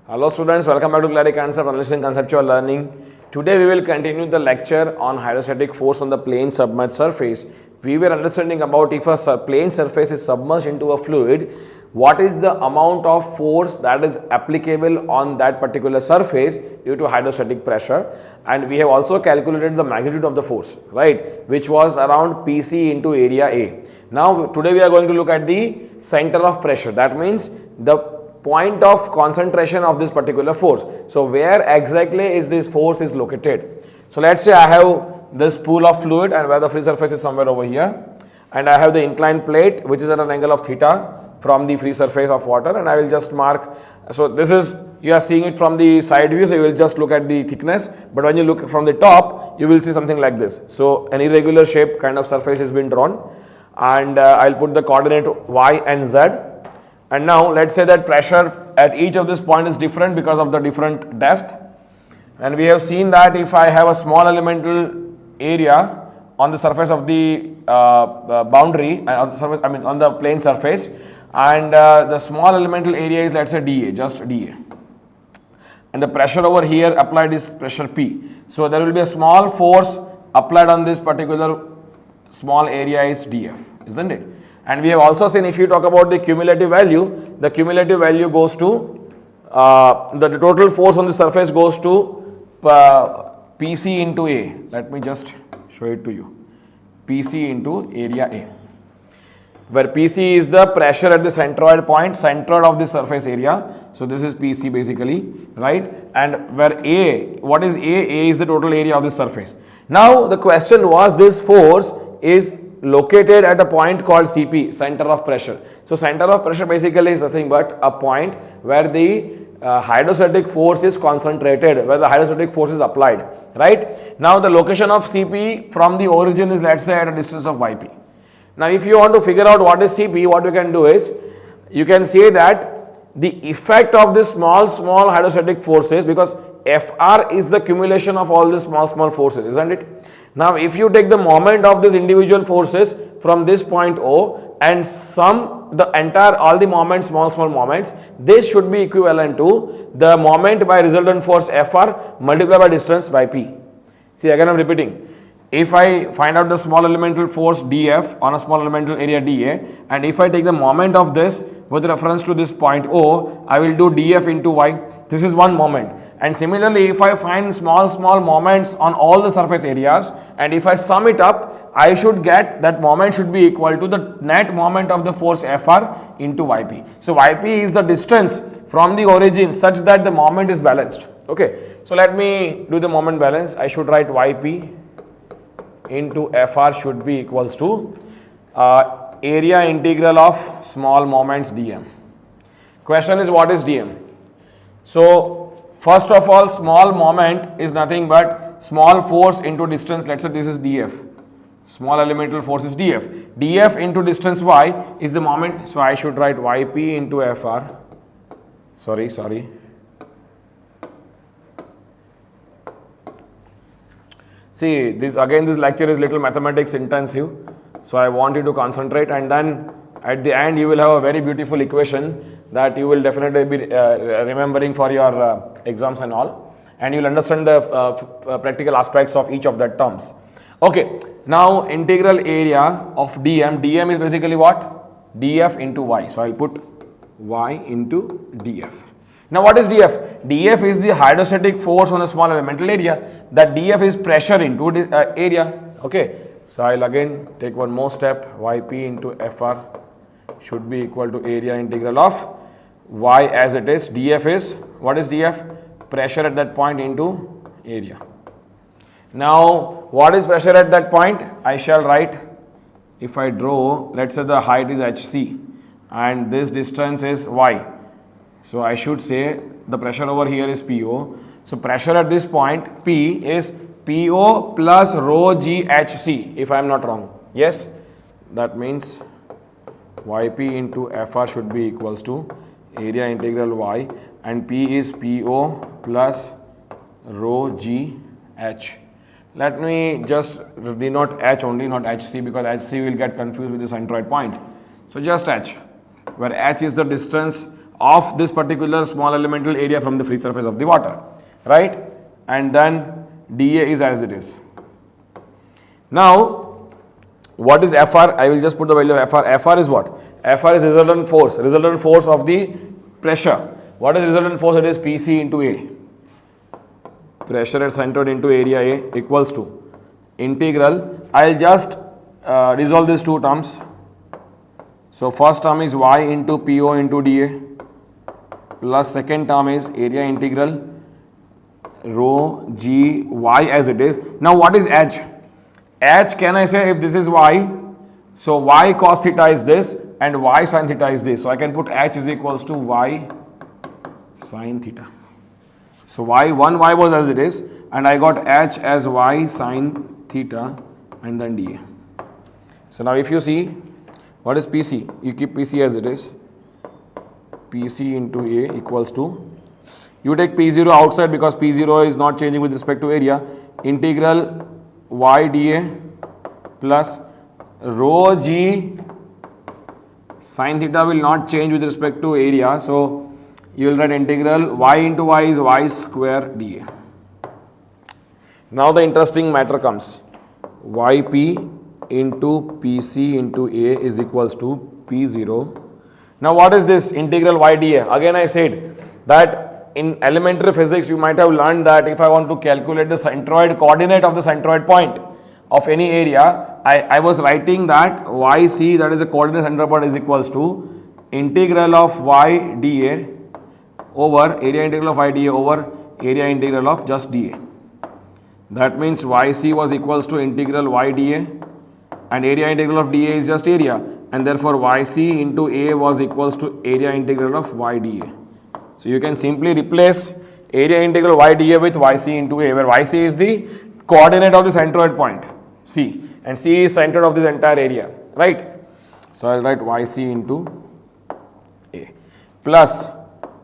Hello students, welcome back to CLARI Concept Analyzing Conceptual Learning. Today we will continue the lecture on hydrostatic force on the plane submerged surface. We were understanding about if a plane surface is submerged into a fluid, what is the amount of force that is applicable on that particular surface due to hydrostatic pressure, and we have also calculated the magnitude of the force, right, which was around Pc into area A. Now today we are going to look at the center of pressure, that means the point of concentration of this particular force. So where exactly is this force is located? So let's say I have this pool of fluid and where the free surface is somewhere over here, and I have the inclined plate which is at an angle of theta from the free surface of water, and I will just mark. So this is, you are seeing it from the side view, so you will just look at the thickness, but when you look from the top you will see something like this. So an irregular shape kind of surface has been drawn, and I'll put the coordinate y and z. And now let's say that pressure at each of this point is different because of the different depth, and we have seen that if I have a small elemental area on the surface of the boundary and on the surface, on the plane surface, and the small elemental area is, let's say, dA, just dA, and the pressure over here applied is pressure P. So there will be a small force applied on this particular small area is dF, isn't it? And we have also seen, if you talk about the cumulative value, the cumulative value goes to, the total force on the surface goes to Pc into A. Let me just show it to you. Pc into area A, where Pc is the pressure at the centroid point, centroid of the surface area. So this is Pc basically, right? And where A, what is A? A is the total area of the surface. Now the question was, this force is located at a point called Cp, center of pressure. So center of pressure basically is nothing but a point where the hydrostatic force is concentrated, where the hydrostatic force is applied, right? Now the location of Cp from the origin is, let's say, at a distance of Yp. Now if you want to figure out what is Cp, what you can do is, you can say that the effect of this small hydrostatic forces, because Fr is the accumulation of all these small forces, isn't it? Now if you take the moment of these individual forces from this point O and sum the entire, all the moments, small moments, this should be equivalent to the moment by resultant force Fr multiplied by distance by P. See, again I am repeating. If I find out the small elemental force dF on a small elemental area dA, and if I take the moment of this with reference to this point O, I will do dF into y. This is one moment. And similarly, if I find small moments on all the surface areas, and if I sum it up, I should get that moment should be equal to the net moment of the force Fr into Yp. So Yp is the distance from the origin such that the moment is balanced. Okay. So let me do the moment balance. I should write Yp into Fr should be equals to area integral of small moments dm. Question is, what is dm? So first of all, small moment is nothing but small force into distance. Let's say this is df. Small elemental force is df. df into distance y is the moment. So I should write yp into Fr. Sorry. See, this lecture is little mathematics intensive, so I want you to concentrate, and then at the end you will have a very beautiful equation that you will definitely be remembering for your exams and all, and you will understand the practical aspects of each of that terms. Okay, now integral area of dm. dm is basically what? df into y. So I will put y into df. Now what is dF? dF is the hydrostatic force on a small elemental area. That dF is pressure into area. Okay. So I will again take one more step. Yp into Fr should be equal to area integral of y as it is. dF is, what is dF? Pressure at that point into area. Now what is pressure at that point? I shall write, if I draw, let's say the height is hc and this distance is y. So I should say the pressure over here is PO. So pressure at this point P is PO plus rho GHC, if I am not wrong. Yes, that means Yp into Fr should be equals to area integral y, and P is PO plus rho GH. Let me just denote H only, not HC, because HC will get confused with the centroid point. So just H, where H is the distance of this particular small elemental area from the free surface of the water, right? And then dA is as it is. Now, what is Fr? I will just put the value of Fr. Fr is what? Fr is resultant force of the pressure. What is resultant force? It is Pc into A. Pressure at centered into area A equals to integral. I will just resolve these two terms. So, first term is y into Po into dA plus second term is area integral rho g y as it is. Now, what is h? H, can I say if this is y, so y cos theta is this and y sin theta is this. So, I can put h is equals to y sin theta. So, y was as it is and I got h as y sin theta and then dA. So, now if you see what is Pc, you keep Pc as it is, Pc into A equals to, you take P0 outside because P0 is not changing with respect to area, integral y dA plus rho g sin theta will not change with respect to area. So, you will write integral y into y is y square dA. Now, the interesting matter comes, yp into Pc into A is equals to P0. Now, what is this integral y dA? Again, I said that in elementary physics, you might have learned that if I want to calculate the centroid coordinate of the centroid point of any area, I was writing that yc, that is the coordinate centroid point, is equals to integral of y dA over area integral of y dA over area integral of just dA. That means yc was equals to integral y dA and area integral of dA is just area, and therefore yc into A was equals to area integral of y dA. So, you can simply replace area integral y dA with yc into A, where yc is the coordinate of the centroid point C and C is centered of this entire area, right. So, I will write yc into A plus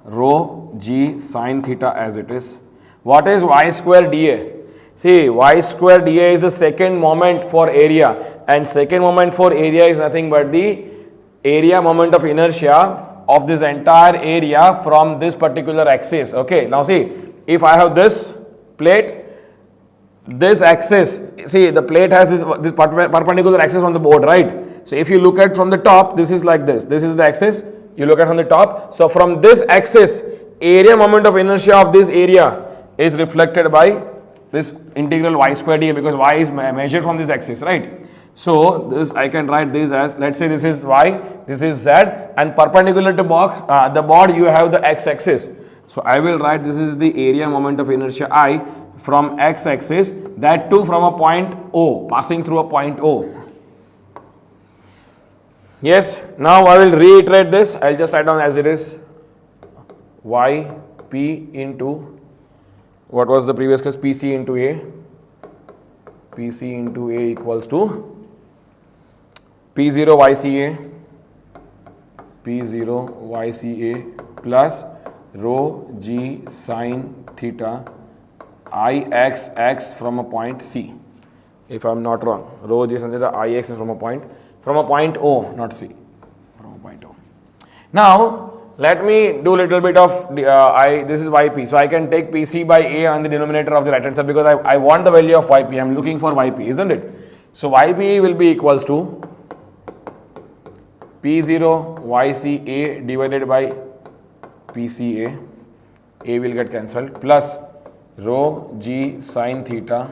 rho g sin theta as it is. What is y square dA? See, y square dA is the second moment for area, and second moment for area is nothing but the area moment of inertia of this entire area from this particular axis. Okay, now see, if I have this plate, this axis, see the plate has this perpendicular axis on the board, right? So, if you look at from the top, this is like this is the axis, you look at from the top. So, from this axis, area moment of inertia of this area is reflected by this integral y square dA, because y is measured from this axis, right. So, this I can write this as, let us say this is y, this is z, and perpendicular to the board you have the x axis. So, I will write this is the area moment of inertia I from x axis, that too from a point O, passing through a point O. Yes, now I will reiterate this, I will just write down as it is, y p into, what was the previous case, Pc into A, Pc into A equals to P0 yca, P0 yca plus rho g sin theta Ix from a point C, if I am not wrong, rho g sin theta Ix is from a point O, not C, from a point O. Now, let me do little bit of, this is yp, so I can take Pc by A on the denominator of the right hand side, because I want the value of yp, I am looking for yp, isn't it? So, yp will be equals to P0 yca divided by Pca, A will get cancelled, plus rho g sin theta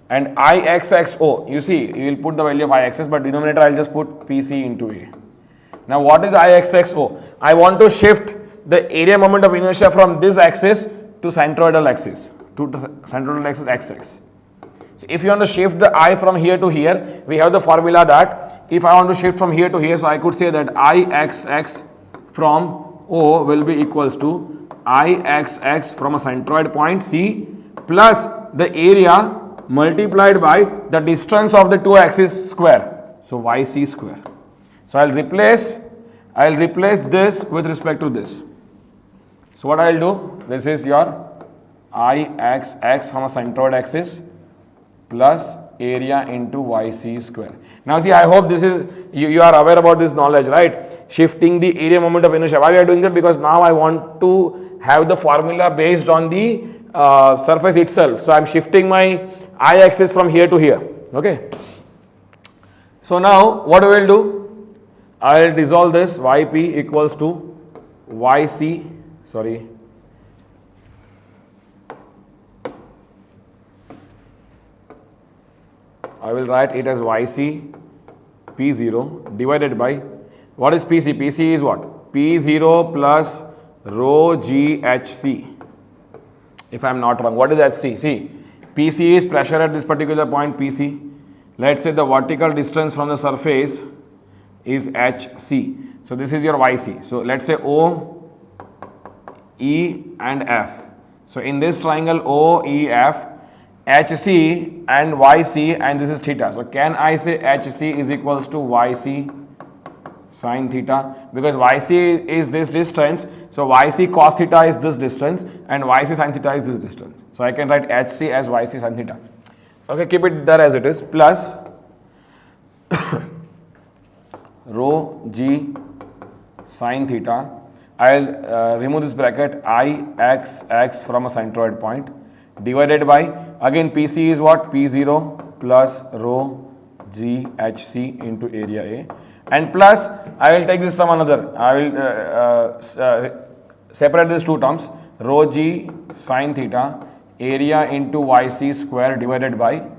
and Ixx, you see, you will put the value of Ixx, but denominator I will just put Pc into A. Now, what is Ixx? I want to shift the area moment of inertia from this axis to centroidal axis, xx. So, if you want to shift the I from here to here, we have the formula that if I want to shift from here to here, so I could say that Ixx from O will be equals to Ixx from a centroid point C plus the area multiplied by the distance of the two axes square. So, yc square. So, I will replace this with respect to this. So, what I will do, this is your Ixx from a centroid axis plus area into yc square. Now see, I hope this is, you are aware about this knowledge, right? Shifting the area moment of inertia. Why we are doing that? Because now I want to have the formula based on the surface itself. So I am shifting my I-axis from here to here. Okay. So now what we will do? I will dissolve this. Yp equals to Yc. Sorry. I will write it as Yc P0 divided by, what is Pc? Pc is what? P0 plus rho GHc. If I am not wrong, what is Hc? See, Pc is pressure at this particular point, Pc. Let's say the vertical distance from the surface is Hc. So this is your Yc. So let's say O, E and F. So in this triangle O, E, F, HC and YC, and this is theta. So can I say HC is equals to YC sin theta? Because YC is this distance, so YC cos theta is this distance and YC sin theta is this distance. So I can write HC as YC sin theta. Okay, keep it there as it is, plus rho G sin theta. I'll remove this bracket Ix from a centroid point divided by, again Pc is what? P0 plus rho GHc into area A, and plus I will take this term another. I will separate these two terms, rho G sin theta area into Yc square divided by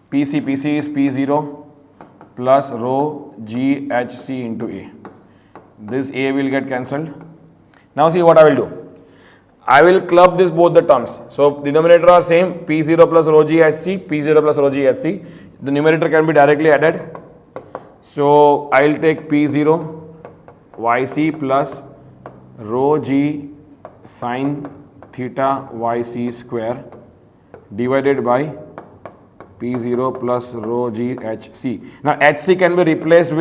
Pc. Pc is P0 plus rho GHc into A. This A will get cancelled. Now see what I will do. I will club this both the terms. So denominator are same, P0 plus rho GHc, P0 plus rho GHc. The numerator can be directly added. So I will take P0 Yc plus rho G sin theta Yc square divided by P0 plus rho GHc. Now Hc can be replaced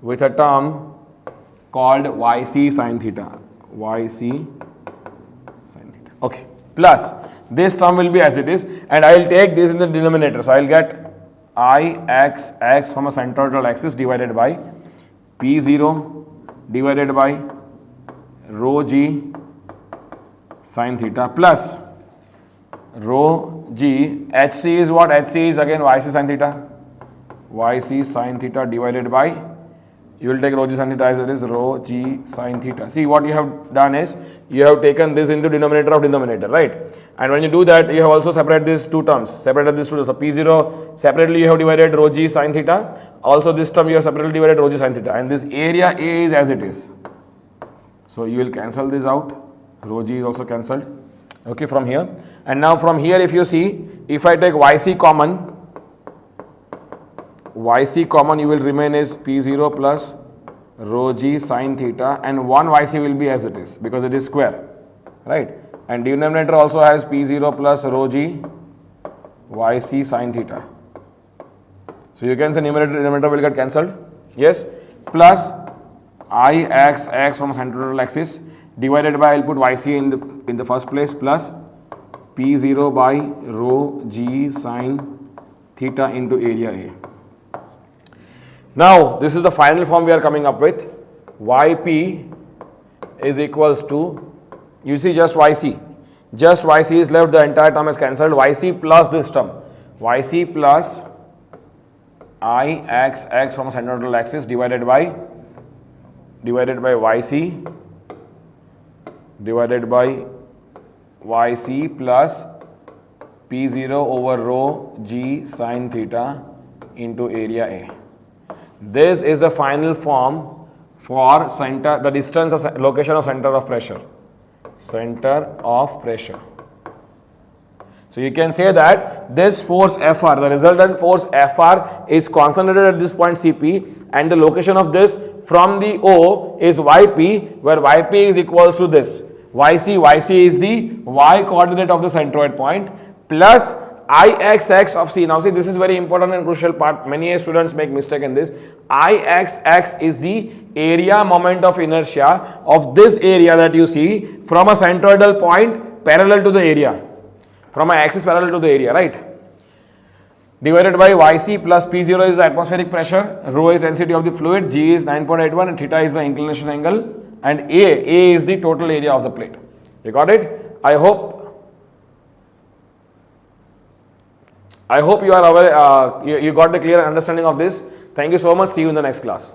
with a term called Yc sin theta. Yc sin theta. Okay. Plus this term will be as it is, and I will take this in the denominator. So I will get Ix from a centroidal axis divided by P0 divided by rho G sin theta plus rho G. Hc is what? Hc is again Yc sin theta. Yc sin theta divided by, you will take rho G sin theta as it is, rho G sin theta. See, what you have done is, you have taken this into denominator of denominator, right? And when you do that, you have also separated these two terms. So P0 separately you have divided rho G sin theta. Also this term you have separately divided rho G sin theta. And this area A is as it is. So you will cancel this out. Rho G is also cancelled. Okay, from here. And now from here, if you see, if I take Yc common, you will remain as P0 plus rho G sin theta, and 1 Yc will be as it is because it is square, right? And denominator also has P0 plus rho G Yc sin theta. So you can say numerator denominator will get cancelled. Yes, plus Ix from central axis divided by, I will put Yc in the first place, plus P0 by rho G sin theta into area A. Now, this is the final form we are coming up with. Yp is equals to, you see just Yc. Just Yc is left, the entire term is cancelled. Yc plus this term. Yc plus Ix from central axis divided by Yc divided by Yc plus P0 over rho G sin theta into area A. This is the final form for center, the distance of location of center of pressure. Center of pressure. So you can say that this force Fr, the resultant force Fr is concentrated at this point Cp, and the location of this from the O is Yp, where Yp is equals to this. Yc is the Y coordinate of the centroid point, plus Ixx of C. Now see, this is very important and crucial part. Many students make mistake in this. Ixx is the area moment of inertia of this area that you see from a centroidal point parallel to the area. From an axis parallel to the area, right? divided by Yc plus P0 is the atmospheric pressure, rho is density of the fluid, G is 9.81 and theta is the inclination angle, and A is the total area of the plate. You got it? I hope you are aware, you got the clear understanding of this. Thank you so much. See you in the next class.